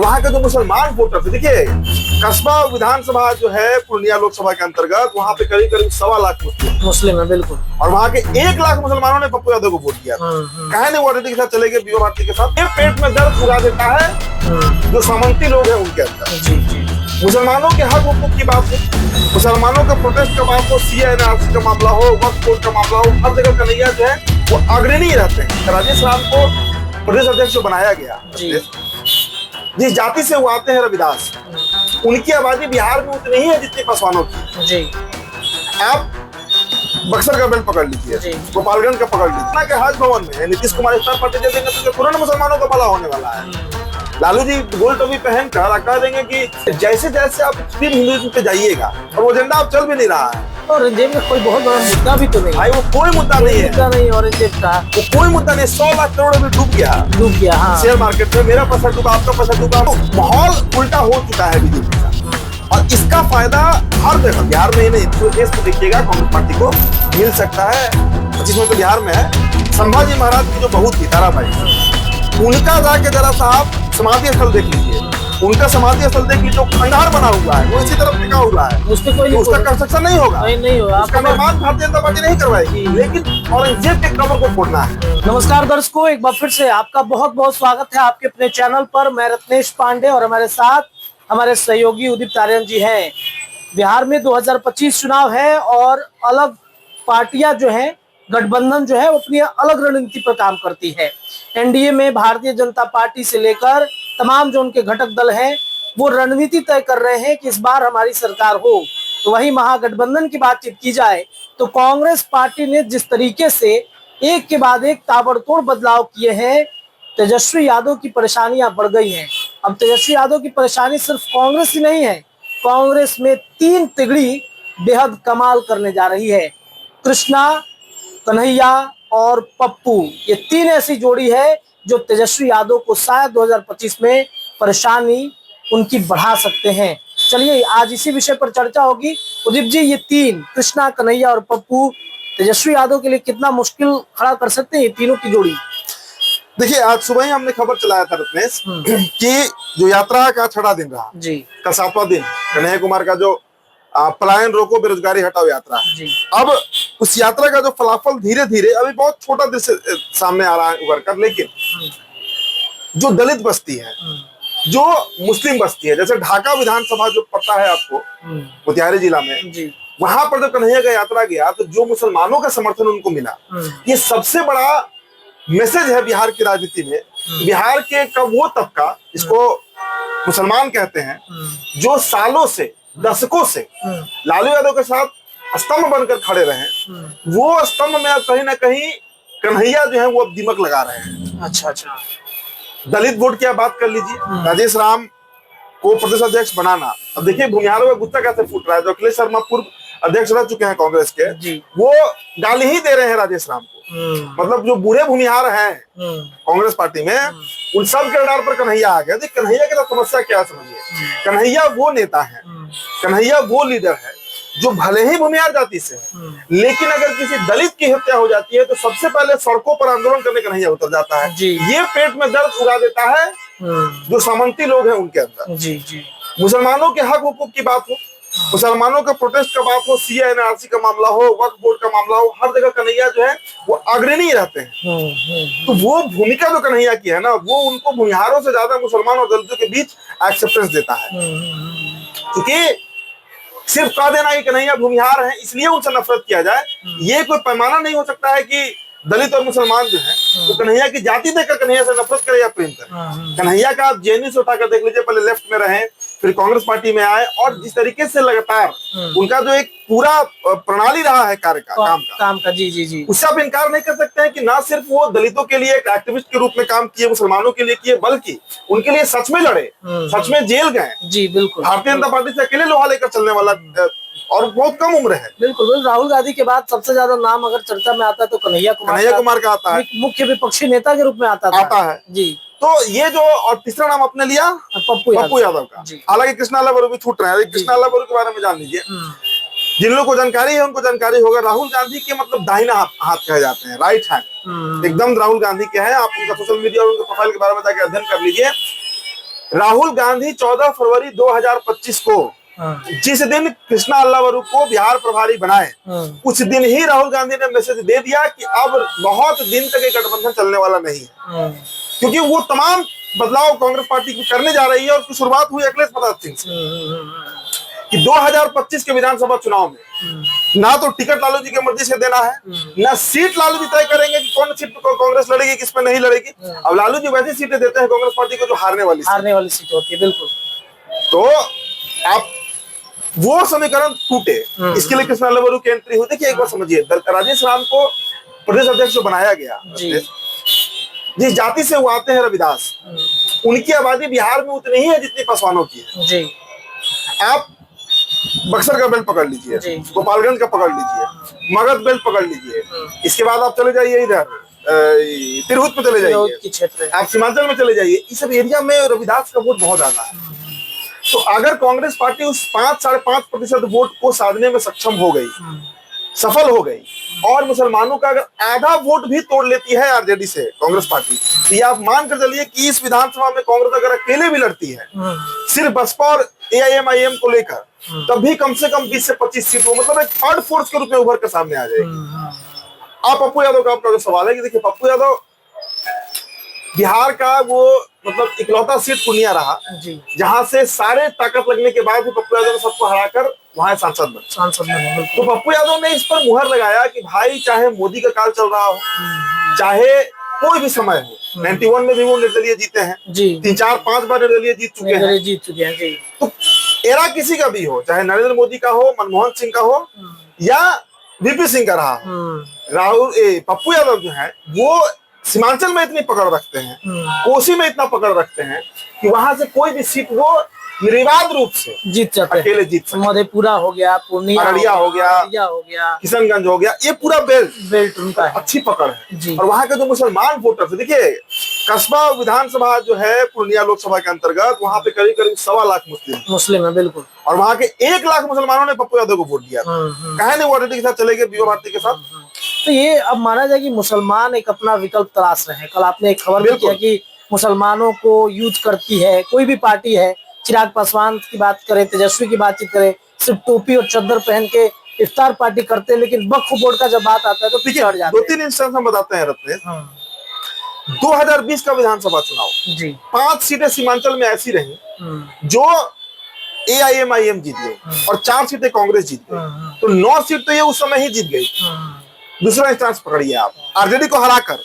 वहां के जो मुसलमान वोटर थे, देखिए कस्बा विधानसभा जो है पूर्णिया लोकसभा के अंतर्गत, वहां पे करीब करीब 1.25 लाख मुस्लिम है, बिल्कुल। और वहां के 1 लाख मुसलमानों ने पप्पू यादव को वोट दिया। कहे नहीं वो आरजेडी के साथ चले गए, बीमा भारती के साथ। ये पेट में दर्द उड़ा देता है जो सामंती लोग हैं उनके अंदर। जी जी। मुसलमानों के हक हुकूक की बात हो, मुसलमानों का प्रोटेस्ट का बात हो, CA/NRC का मामला हो, वक्फ बोर्ड का मामला हो, हर जगह कन्हैया जो है वो अग्रणी रहते हैं। राजेश राम को प्रदेश अध्यक्ष बनाया गया, जिस जाति से वो आते हैं रविदास, उनकी आबादी बिहार में उतनी ही है जितनी पासवानों की। जी। आप बक्सर का बेल्ट पकड़ लीजिए, गोपालगंज का पकड़ लीजिए, के हज भवन में नीतीश कुमार स्टार पार्टी दे देंगे तो तुरंत मुसलमानों का भला होने वाला है। लालू जी गोल टोपी पहन कर कह देंगे कि जैसे जैसे आप एक्सट्रीम हिंदुइज्म पे जाइएगा, और वो एजेंडा अब चल भी नहीं रहा है। औरंगजेब में कोई बहुत बड़ा मुद्दा भी तो नहीं भाई, वो कोई मुद्दा नहीं है, मुद्दा नहीं औरंगजेब का, वो कोई मुद्दा नहीं। 100 लाख करोड़ में डूब गया। हाँ। शेयर मार्केट में मेरा पैसा डूबा, आपका पैसा डूबा, माहौल उल्टा हो चुका है बीजेपी का। और इसका फायदा हर जगह, बिहार में ही नहीं पूरे देश में देखिएगा, कांग्रेस पार्टी को मिल सकता है। 25 में तो बिहार में है। संभाजी महाराज की जो बहू थी ताराबाई, उनका जाके जरा साहब समाधि स्थल देख लीजिए, उनका समाधि स्थल देख लीजिए, खंडहर बना हुआ है, वो इसी तरफ टिका हुआ है। उसपे कोई उसका कंस्ट्रक्शन नहीं होगा, नहीं होगा, उसका निर्माण भारतीय जनता पार्टी नहीं करवाएगी, लेकिन औरंगजेब के कब्र को फोड़ना है। नमस्कार दर्शकों, एक बार फिर से आपका बहुत बहुत स्वागत है आपके अपने चैनल पर। मैं रत्नेश पांडे और हमारे साथ हमारे सहयोगी उदित आर्यन जी हैं। बिहार में 2025 चुनाव है और अलग पार्टियां जो हैं, गठबंधन जो है वो अपनी अलग रणनीति पर काम करती है। एनडीए में भारतीय जनता पार्टी से लेकर तमाम जो उनके घटक दल हैं वो रणनीति तय कर रहे हैं कि इस बार हमारी सरकार हो। तो वही महागठबंधन की बातचीत की जाए तो कांग्रेस पार्टी ने जिस तरीके से एक के बाद एक ताबड़तोड़ बदलाव किए हैं, तेजस्वी यादव की परेशानियां बढ़ गई हैं। अब तेजस्वी यादव की परेशानी सिर्फ कांग्रेस ही नहीं है, कांग्रेस में 3 तिगड़ी बेहद कमाल करने जा रही है। कृष्णा, कन्हैया और पप्पू, ये 3 ऐसी जोड़ी है जो तेजस्वी यादव को शायद 2025 में परेशानी उनकी बढ़ा सकते हैं। चलिए आज इसी विषय पर चर्चा होगी। उदित जी, ये 3 कृष्णा, कन्हैया और पप्पू तेजस्वी यादव के लिए कितना मुश्किल खड़ा कर सकते हैं ये तीनों की जोड़ी? देखिए, आज सुबह ही हमने खबर चलाया था रत्नेश कि जो यात्रा का 6वां दिन रहा जी, का 7वां दिन कन्हैया कुमार का जो पलायन रोको बेरोजगारी हटाओ यात्रा है। अब उस यात्रा का जो फलाफल धीरे धीरे अभी बहुत छोटा दृश्य सामने आ रहा है उभर कर, लेकिन जो दलित बस्ती है, जो मुस्लिम बस्ती है, जैसे ढाका विधानसभा जो पता है आपको मोतिहारी जिला में, वहां पर जब कन्हैया का यात्रा गया तो जो मुसलमानों का समर्थन उनको मिला, ये सबसे बड़ा मैसेज है बिहार की राजनीति में। बिहार के का वो तबका, इसको मुसलमान कहते हैं, जो सालों से, दशकों से लालू यादव के साथ स्तंभ बनकर खड़े रहे, वो स्तंभ में अब कहीं ना कहीं कन्हैया जो है वो अब दीमक लगा रहे हैं। अच्छा। दलित वोट की आप बात कर लीजिए, राजेश राम को प्रदेश अध्यक्ष बनाना, अब देखिए भूमिहारों का गुस्सा कैसे फूट रहा है। जो अखिलेश शर्मा पूर्व अध्यक्ष रह चुके हैं कांग्रेस के, वो गाली ही दे रहे हैं राजेश राम को। मतलब जो बूढ़े भूमिहार हैं कांग्रेस पार्टी में, उन सब के रडार पर कन्हैया आ गया। कन्हैया की समस्या क्या समझिए, कन्हैया वो नेता है, कन्हैया वो लीडर है जो भले ही भूमिहार जाति से है, लेकिन अगर किसी दलित की हत्या हो जाती है तो सबसे पहले सड़कों पर आंदोलन करने कन्हैया उतर जाता है। ये पेट में दर्द उड़ा देता है जो सामंती लोग हैं उनके अंदर। मुसलमानों के हक हुकूक की बात हो, मुसलमानों का प्रोटेस्ट का बात हो, CA/NRC का मामला हो, वक्फ बोर्ड का मामला हो, हर जगह कन्हैया जो है वो अग्रणी रहते हैं। तो वो भूमिका जो कन्हैया की है ना, वो उनको भूमिहारों से ज्यादा मुसलमान और दलितों के बीच एक्सेप्टेंस देता है। क्योंकि सिर्फ कह देना कि कन्हैया भूमिहार है इसलिए उनसे नफरत किया जाए, ये कोई पैमाना नहीं हो सकता है कि दलित और मुसलमान जो है तो कन्हैया की जाति देखकर कन्हैया से नफरत करे या प्रेम करे। कन्हैया का आप JNU से उठाकर देख लीजिए, पहले लेफ्ट में रहे, फिर कांग्रेस पार्टी में आए, और जिस तरीके से लगातार उनका जो एक पूरा प्रणाली रहा है कार्य का, काम का जी, उससे आप इनकार नहीं कर सकते हैं कि ना सिर्फ वो दलितों के लिए एक एक्टिविस्ट के रूप में काम किए, मुसलमानों के लिए किए, बल्कि उनके लिए सच में लड़े, सच में जेल गए। जी बिल्कुल, भारतीय जनता पार्टी से अकेले लोहा लेकर चलने वाला, और बहुत कम उम्र है। बिल्कुल, राहुल गांधी के बाद सबसे ज्यादा नाम अगर चर्चा में आता है तो कन्हैया कुमार का आता है, मुख्य विपक्षी नेता के रूप में आता है जी। तो ये जो, और तीसरा नाम आपने लिया पप्पू यादव का। हालांकि कृष्णा लाल भी छूट रहे हैं, कृष्णा लाल के बारे में जान लीजिए। जिन लोगों को जानकारी है उनको जानकारी होगा, राहुल गांधी के मतलब दाहिना हाथ कहे जाते हैं, राइट हैंड एकदम राहुल गांधी के हैं। आप उनका सोशल मीडिया और उनके प्रोफाइल के बारे में जाकर अध्ययन कर लीजिए। राहुल गांधी 14 फरवरी 2025 को जिस दिन कृष्णा अल्लावरू को बिहार प्रभारी बनाए, उस दिन ही राहुल गांधी ने मैसेज दे दिया कि अब बहुत दिन तक ये गठबंधन चलने वाला नहीं है, क्योंकि वो तमाम बदलाव कांग्रेस पार्टी की करने जा रही है। और उसकी शुरुआत हुई अखिलेश प्रसाद सिंह से कि 2025 के विधानसभा चुनाव में ना तो टिकट लालू जी की मर्जी से देना है, ना सीट लालू जी तय करेंगे कि कौन सीट को कांग्रेस लड़ेगी, किस पे नहीं लड़ेगी। अब लालू जी वैसी सीटें देते हैं कांग्रेस पार्टी को जो हारने वाली सीट होती है। बिल्कुल। तो आप वो समीकरण टूटे, इसके लिए कृष्णा अल्लावरू की एंट्री हुई। देखिए एक बार समझिए, राजेश राम को प्रदेश अध्यक्ष बनाया गया, जिस जाति से वो आते हैं रविदास, उनकी आबादी बिहार में उतनी ही है जितनी पासवानों की है जी। आप बक्सर का बेल्ट पकड़ लीजिए, गोपालगंज का पकड़ लीजिए, मगध बेल्ट पकड़ लीजिए, इसके बाद आप चले जाइए इधर तिरहुत में चले जाइए, आप सीमांचल में चले जाइए, इस सब एरिया में रविदास का वोट बहुत ज्यादा है। तो अगर कांग्रेस पार्टी उस 5-5.5% वोट को साधने में सक्षम हो गई, सफल हो गई, और मुसलमानों का अगर आधा वोट भी तोड़ लेती है आरजेडी से कांग्रेस पार्टी, तो ये आप मान कर चलिए कि इस विधानसभा में कांग्रेस अगर अकेले भी लड़ती है सिर्फ बसपा और एआईएमआईएम को लेकर, तब भी कम से कम 20 से 25 सीट, मतलब एक थर्ड फोर्स के रूप में उभर कर सामने आ जाएगी। आप पप्पू यादव का आपका जो सवाल है कि देखिए, पप्पू यादव बिहार का वो मतलब इकलौता सीट पूर्णिया रहा जहां से सारे ताकत लगने के बाद भी पप्पू यादव ने सबको हराकर वहां सांसद बने। तो पप्पू यादव ने इस पर मुहर लगाया कि भाई चाहे मोदी का काल चल रहा हो, चाहे कोई भी समय हो, 91 में भी वो निर्दलीय जीते हैं, 3-4-5 बार निर्दलीय जीत चुके हैं। तो एरा किसी का भी हो, चाहे नरेंद्र मोदी का हो, मनमोहन सिंह का हो, या वीपी सिंह का रहा हो, पप्पू यादव जो है वो सीमांचल में इतनी पकड़ रखते हैं, कोसी में इतना पकड़ रखते हैं कि वहां से कोई भी सीट वो निर्विवाद रूप से जीत जाते हैं, अकेले जीत सकते हैं। मधेपुरा हो गया, पूर्णिया, अररिया हो गया, किशनगंज हो गया, ये पूरा बेल्ट उनका अच्छी पकड़ है। और वहां के जो मुसलमान वोटर्स, देखिए कस्बा विधानसभा जो है पूर्णिया लोकसभा के अंतर्गत, वहां पे करीब 1.25 लाख मुस्लिम है। बिल्कुल। और वहां के 1 लाख मुसलमानों ने पप्पू यादव को वोट दिया। कहे नहीं वो आरजेडी के साथ चले गए, बीमा भारती के साथ। तो ये अब माना जाए कि मुसलमान एक अपना विकल्प तलाश रहे हैं। कल आपने एक खबर भी किया कि मुसलमानों को यूज करती है कोई भी पार्टी है, चिराग पासवान की बात करें, तेजस्वी की बातचीत करें, सिर्फ टोपी और चद्दर पहन के इफ्तार पार्टी करते हैं, लेकिन वक्फ बोर्ड का जब बात आता है तो पीछे हट जाते हैं। 2-3 इंस्टेंस हम बताते हैं रत्नेश। 2020 का विधानसभा चुनाव जी, 5 सीटें सीमांचल में ऐसी रही जो एआईएमआईएम जीत गई और 4 सीटें कांग्रेस जीत गई। तो 9 सीट तो ये उस समय ही जीत गई। दूसरा इंस्टेंस पकड़िए आप, आरजेडी को हराकर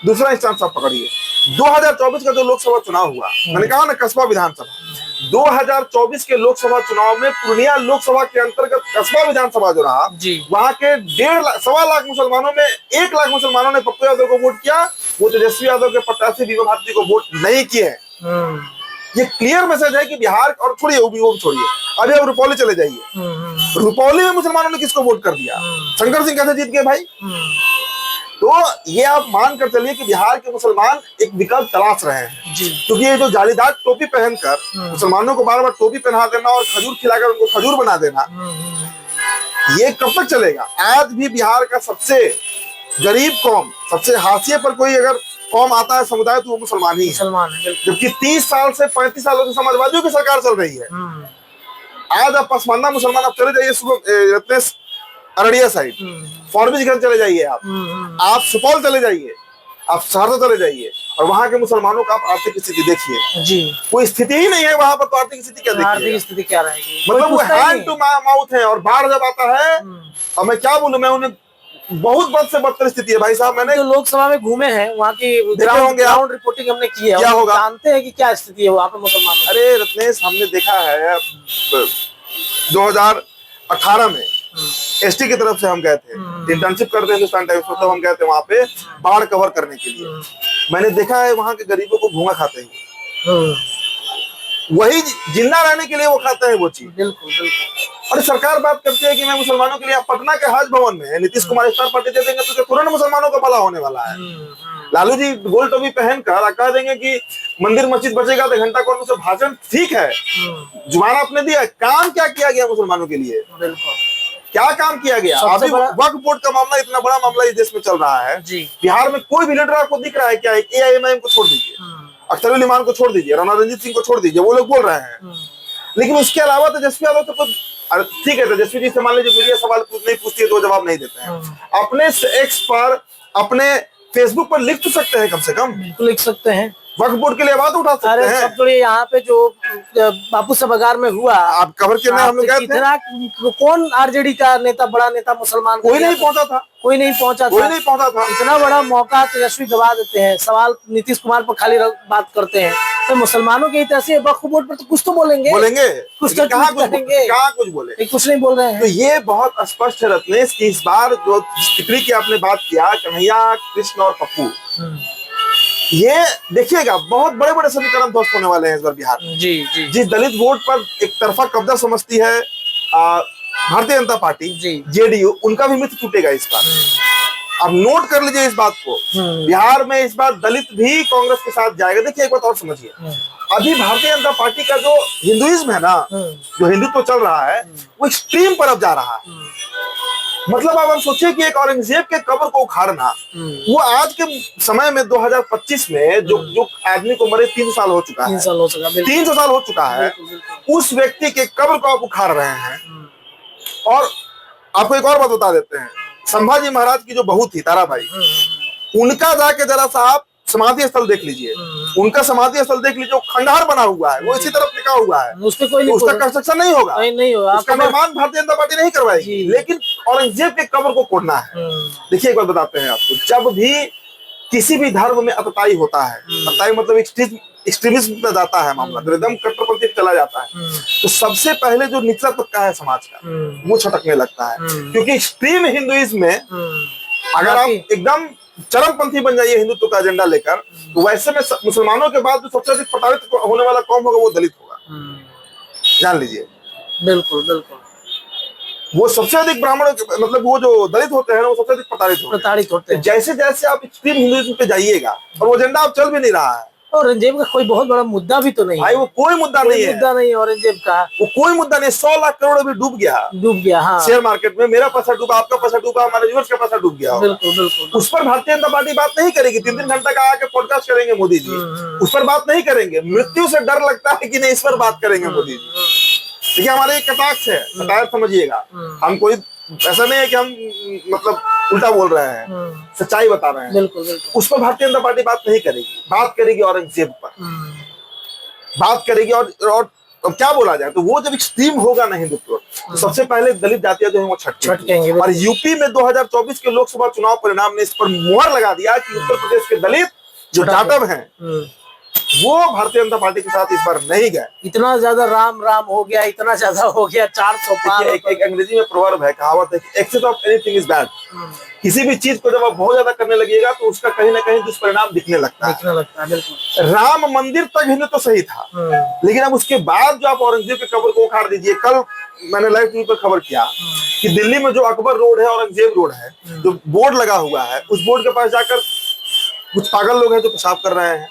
दूसरा इंस्टेंस आप पकड़िए। 2024 का जो लोकसभा चुनाव हुआ, मैंने कहा ना कस्बा विधानसभा, 2024 के लोकसभा चुनाव में पूर्णिया लोकसभा के अंतर्गत कस्बा विधानसभा जो रहा, वहां के 1.5 लाख मुसलमानों में 1 लाख मुसलमानों ने पप्पू यादव को वोट किया, वो तेजस्वी यादव के प्रत्याशी बीमा भारती को वोट नहीं किए। ये क्लियर मैसेज है कि बिहार, और छोड़िए वो भी छोड़िए, अभी अब रुपौली चले जाइए, रुपौली में मुसलमानों ने किसको वोट कर दिया? शंकर सिंह कैसे जीत गए भाई? तो ये आप मान कर चलिए कि बिहार के मुसलमान एक विकल्प तलाश रहे हैं, क्योंकि ये जो जालीदार टोपी पहनकर मुसलमानों को बार बार टोपी पहना देना और खजूर खिलाकर उनको खजूर बना देना, ये कब तक चलेगा? आज भी बिहार का सबसे गरीब कौम, सबसे हाशिए पर कोई अगर कौम आता है समुदाय, तो वो मुसलमान ही है। जबकि 30 साल से 35 सालों से समाजवादियों की सरकार चल रही है। आज आप पसमानदा मुसलमान, आप चले जाइए अररिया साइड, फॉरबिसगंज चले जाइए, आप सुपौल चले जाइए, आप सहरसा चले जाइए, और वहां के मुसलमानों का आप आर्थिक स्थिति देखिए जी, कोई स्थिति ही नहीं है वहां पर। तो आर्थिक स्थिति क्या देखिए, आर्थिक स्थिति क्या रहेगी? मतलब वो हैंड टू माउथ है। और बाढ़ जब आता है, और मैं क्या बोलूं, मैं उन्हें बहुत बद से बदतर स्थिति है भाई साहब। मैंने तो लोकसभा में घूमे हैं, वहाँ की ग्राउंड रिपोर्टिंग हमने की है, क्या होगा जानते हैं कि क्या स्थिति है वहाँ पे मुसलमानों। अरे रत्नेश, हमने देखा है 2018 में एसटी की तरफ से हम गए थे, इंटर्नशिप करते हिंदुस्तान टाइम्स में, तो हम गए थे वहाँ पे बाढ़ कवर करने के लिए। मैंने देखा है वहाँ के गरीबों को घूंगा खाते हैं, वही जिंदा रहने के लिए वो खाते हैं वो चीज। बिल्कुल बिल्कुल। और सरकार बात करती है कि मैं मुसलमानों के लिए, पटना के हज भवन में नीतीश कुमार इफ्तार पार्टी दे देंगे तो तुरंत मुसलमानों का भला होने वाला है। लालू जी गोल टोपी पहनकर कह देंगे कि मंदिर मस्जिद बचेगा, तो घंटा कौन से भाषण ठीक है, जुबान आपने दिया, काम क्या किया गया मुसलमानों के लिए? क्या काम किया गया? अभी वक्फ बोर्ड का मामला, इतना बड़ा मामला इस देश में चल रहा है, बिहार में कोई भी लीडर आपको दिख रहा है क्या? एआईएमआईएम को छोड़ दीजिए, अख्तरुल इमान को छोड़ दीजिए, राणा रणजीत सिंह को छोड़ दीजिए, वो लोग बोल रहे हैं। लेकिन उसके अलावा तेजस्वी यादव तो ठीक है, तेजस्वी जी से मान लीजिए मीडिया सवाल नहीं पूछती है तो जवाब नहीं देते हैं। अपने एक्स पर, अपने फेसबुक पर लिख तो सकते हैं, कम से कम बिल्कुल लिख सकते हैं, वक्फ बोर्ड के लिए बात उठा सकते अरे हैं। सब तो यहाँ पे जो बापू सभागार में हुआ, आप कवर किए हम लोग गए थे, कितना कौन आरजेडी का नेता, बड़ा नेता मुसलमान, कोई नहीं पहुंचा था, कोई नहीं पहुंचा कोई था। नहीं पहुंचा था। इतना बड़ा मौका तेजस्वी गवा देते हैं, सवाल नीतीश कुमार पर खाली बात करते हैं, तो मुसलमानों की तरह से वक्फ बोर्ड पर तो कुछ तो बोलेंगे, कुछ तो कहाँ कुछ बोले, कुछ नहीं बोल रहे हैं। तो ये बहुत स्पष्ट है रत्नेश की इस बार जो टिप्पणी की आपने बात किया, कन्हैया, कृष्ण और पप्पू, ये देखिएगा बहुत बड़े बड़े समीकरण ध्वस्त होने वाले हैं इस बार बिहार में। जी जी, जिस दलित वोट पर एक तरफा कब्जा समझती है भारतीय जनता पार्टी, जेडीयू, उनका भी मित्र टूटेगा इस बार। अब नोट कर लीजिए इस बात को, बिहार में इस बार दलित भी कांग्रेस के साथ जाएगा। देखिए एक बात और समझिए, अभी भारतीय जनता पार्टी का जो हिंदुइज्म है ना, जो हिंदुत्व चल रहा है, वो एक्सट्रीम पर अब जा रहा है। मतलब अब हम सोचिए कि एक औरंगजेब के कब्र को उखाड़ना, वो आज के समय में 2025 में जो आदमी को मरे 3 साल हो चुका है, 300 साल हो चुका है, उस व्यक्ति के कब्र को आप उखाड़ रहे हैं। और आपको एक और बात बता देते हैं, संभाजी महाराज की जो बहू थी ताराबाई, उनका जाके जरा सा आप समाधि स्थल देख लीजिए, उनका समाधि स्थल देख लीजिए, खंडहर बना हुआ है, वो इसी तरफ टिका हुआ है, उसपे कोई नहीं, उसका कंस्ट्रक्शन नहीं होगा, नहीं होगा, उसका निर्माण भारतीय जनता पार्टी नहीं करवाएगी, लेकिन औरंगजेब के कब्र को कोड़ना है। देखिए एक बात बताते हैं आपको, जब भी किसी भी धर्म में अतताई होता है, अतताई मतलब एक्सट्रीमिज्म में जाता है मामला, तो एकदम कट्टरपंथी चला जाता है, तो सबसे पहले जो निचला तबका है समाज का, वो छटकने लगता है। क्योंकि एक्सट्रीम हिंदुइज्म में अगर आप एकदम चरमपंथी बन जाइए हिंदुत्व का एजेंडा लेकर, तो वैसे में मुसलमानों के बाद जो सबसे अधिक प्रताड़ित होने वाला कौम होगा वो दलित होगा, जान लीजिए। बिल्कुल बिल्कुल, वो सबसे अधिक ब्राह्मण, मतलब वो जो दलित होते हैं वो सबसे अधिक प्रताड़ित होते हैं। जैसे जैसे आप एक्सट्रीम हिंदुइज्म पे जाइएगा, और वो एजेंडा अब चल भी नहीं रहा है। औरंगजेब का कोई बहुत बड़ा मुद्दा भी तो नहीं भाई, वो कोई मुद्दा नहीं है, मुद्दा नहीं औरंगजेब का, वो कोई मुद्दा नहीं। 100 लाख करोड़ अभी डूब गया, हाँ। शेयर मार्केट में मेरा पैसा डूबा, आपका पैसा डूबा, हमारे व्यूअर्स का पैसा डूब गया। बिल्कुल बिल्कुल, उस पर भारतीय जनता पार्टी बात नहीं करेगी। 3-3 घंटा का आके पॉडकास्ट करेंगे मोदी जी, उस पर बात नहीं करेंगे। मृत्यु से डर लगता है कि नहीं, इस पर बात करेंगे मोदी जी। देखिए हमारे एक कटाक्ष है, कटाक्ष समझिएगा, हम कोई ऐसा नहीं है कि हम मतलब उल्टा बोल रहे हैं, सच्चाई बता रहे हैं। बिल्कुल बिल्कुल, उस पर भारतीय जनता पार्टी बात नहीं करेगी, बात करेगी औरंगजेब पर, बात करेगी। और क्या बोला जाए, तो वो जब एक्सट्रीम होगा ना हिंदुत्व, तो सबसे पहले दलित जातियां जो है वो छटकेंगे। और यूपी में 2024 के लोकसभा चुनाव परिणाम ने इस पर मुहर लगा दिया कि उत्तर प्रदेश के दलित जो जाटव हैं, वो भारतीय जनता पार्टी के साथ इस बार नहीं गए। इतना ज्यादा राम राम हो गया, इतना ज्यादा हो गया, 400 पार। एक अंग्रेजी में प्रोवर्ब है, कहावत है, excess of anything is bad. किसी भी चीज को जब आप बहुत ज्यादा करने लगिएगा तो उसका कहीं ना कहीं दुष्परिणाम दिखने लगता है। बिल्कुल, राम मंदिर तक हिंदू तो सही था, लेकिन अब उसके बाद जो आप औरंगजेब के कब्र को उखाड़ दीजिए। कल मैंने लाइव टीवी पर खबर किया कि दिल्ली में जो अकबर रोड है, औरंगजेब रोड है, जो बोर्ड लगा हुआ है, उस बोर्ड के पास जाकर कुछ पागल लोग हैं जो पेशाब कर रहे हैं,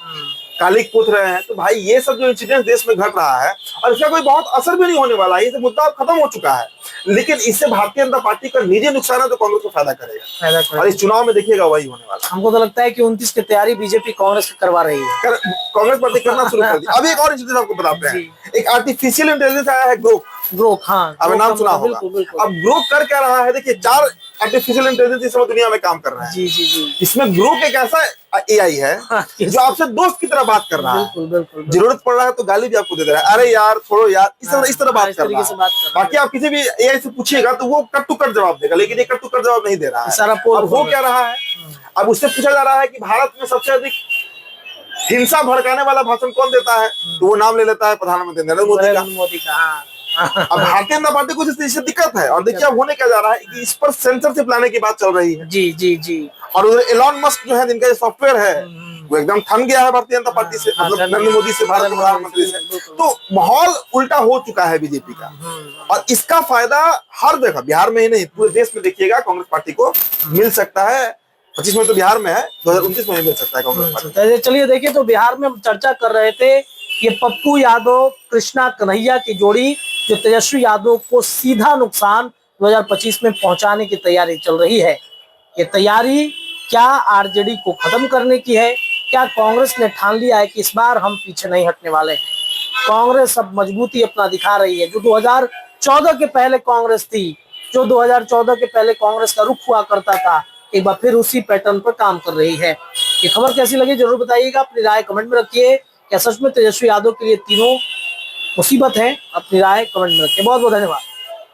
काली पोत रहे हैं। तो भाई ये सब जो इंसिडेंट देश में घट रहा है, और इसका कोई बहुत असर भी नहीं होने वाला है, ये मुद्दा खत्म हो चुका है, लेकिन इससे भारतीय जनता पार्टी का निजी नुकसान है तो कांग्रेस को फायदा करेगा। और इस चुनाव में देखिएगा वही होने वाला। हमको तो लगता है कि 29 की तैयारी बीजेपी कांग्रेस करवा रही है, कांग्रेस पार्टी करना शुरू कर दी। अभी एक और इंसिडेंट आपको बताते हैं, एक आर्टिफिशियल इंटेलिजेंस आया है, ग्रोक, हाँ, अब नाम सुना होगा। अब ग्रोक कर क्या रहा है, देखिए 4 आर्टिफिशियल इंटेलिजेंस इस समय दुनिया में काम कर रहा है। जी। इसमें ग्रोक एक ऐसा एआई है जो आपसे दोस्त की तरह बात कर रहा है। बिल्कुल, जरूरत पड़ रहा है तो गाली भी आपको दे दे रहा है, अरे यार छोड़ो यार, इस तरह बात कर रहा है। बाकी आप किसी भी एआई से पूछिएगा तो वो कट टू कट जवाब देगा, लेकिन ये कट टू कट जवाब नहीं दे रहा है। अब हो क्या रहा है, अब उससे पूछा जा रहा है कि भारत में सबसे अधिक हिंसा भड़काने वाला भाषण कौन देता है, तो वो नाम ले लेता है प्रधानमंत्री नरेंद्र मोदी का। अब भारतीय जनता पार्टी को इससे दिक्कत है। और देखिए अब होने क्या जा रहा है कि इस पर सेंसरशिप लाने की बात चल रही है। जी। और उधर एलॉन मस्क जो है, जिनका ये सॉफ्टवेयर है, वो एकदम थम गया है भारतीय जनता पार्टी से, मतलब नरेंद्र मोदी से, भारत के प्रधानमंत्री से। तो माहौल उल्टा हो चुका है बीजेपी का, और इसका फायदा हर जगह, बिहार में ही नहीं पूरे देश में देखिएगा कांग्रेस पार्टी को मिल सकता है। 25 में तो बिहार में है, 2029 में मिल सकता है कांग्रेस पार्टी। चलिए देखिए, तो बिहार में हम चर्चा कर रहे थे, ये पप्पू यादव कृष्णा कन्हैया की जोड़ी जो तेजस्वी यादव को सीधा नुकसान 2025 में पहुंचाने की तैयारी चल रही है। ये तैयारी क्या आरजेडी को खत्म करने की है, क्या कांग्रेस ने ठान लिया है कि इस बार हम पीछे नहीं हटने वाले हैं? कांग्रेस अब मजबूती अपना दिखा रही है। जो 2014 के पहले कांग्रेस थी, जो 2014 के पहले कांग्रेस का रुख हुआ करता था, एक बार फिर उसी पैटर्न पर काम कर रही है। ये खबर कैसी लगी जरूर बताइएगा, अपनी राय कमेंट में रखिए। क्या सच में तेजस्वी यादव के लिए तीनों मुसीबत है? अपनी राय कमेंट में रखिए। बहुत बहुत धन्यवाद।